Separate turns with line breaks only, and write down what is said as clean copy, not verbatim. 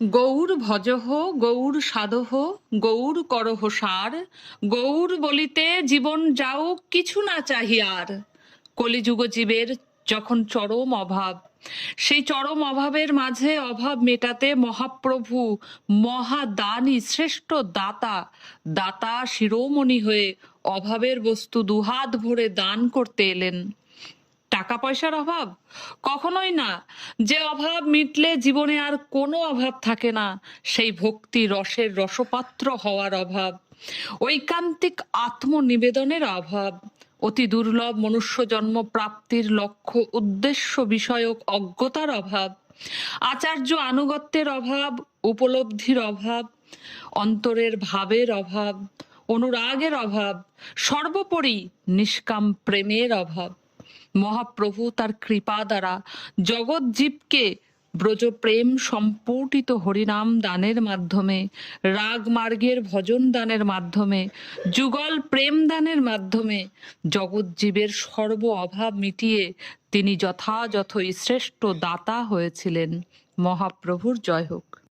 গৌর ভজহ, গৌর সাধহ, গৌর করহ সার, গৌর বলিতে জীবন যাও কিছু না চাহিয়ার। কলিযুগ জীবের যখন চরম অভাব, সেই চরম অভাবের মাঝে অভাব মেটাতে মহাপ্রভু মহাদানী শ্রেষ্ঠ দাতা, দাতা শিরোমণি হয়ে অভাবের বস্তু দুহাত ভরে দান করতে এলেন। টাকা পয়সার অভাব? কখনোই না। যে অভাব মিটলে জীবনে আর কোনো অভাব থাকে না, সেই ভক্তি রসের রসপাত্র হওয়ার অভাব, ঐকান্তিক আত্মনিবেদনের অভাব, অতি দুর্লভ মনুষ্য জন্ম প্রাপ্তির লক্ষ্য উদ্দেশ্য বিষয়ক অজ্ঞতার অভাব, আচার্য আনুগত্যের অভাব, উপলব্ধির অভাব, অন্তরের ভাবের অভাব, অনুরাগের অভাব, সর্বোপরি নিষ্কাম প্রেমের অভাব। মহাপ্রভু তার কৃপা দ্বারা জগৎ জীবকে ব্রজ প্রেম সম্পুটিত হরিনাম দানের মাধ্যমে, রাগ মার্গের ভজন দানের মাধ্যমে, যুগল প্রেম দানের মাধ্যমে জগৎ জীবের সর্ব অভাব মিটিয়ে তিনি যথাযথ শ্রেষ্ঠ দাতা হয়েছিলেন। মহাপ্রভুর জয় হোক।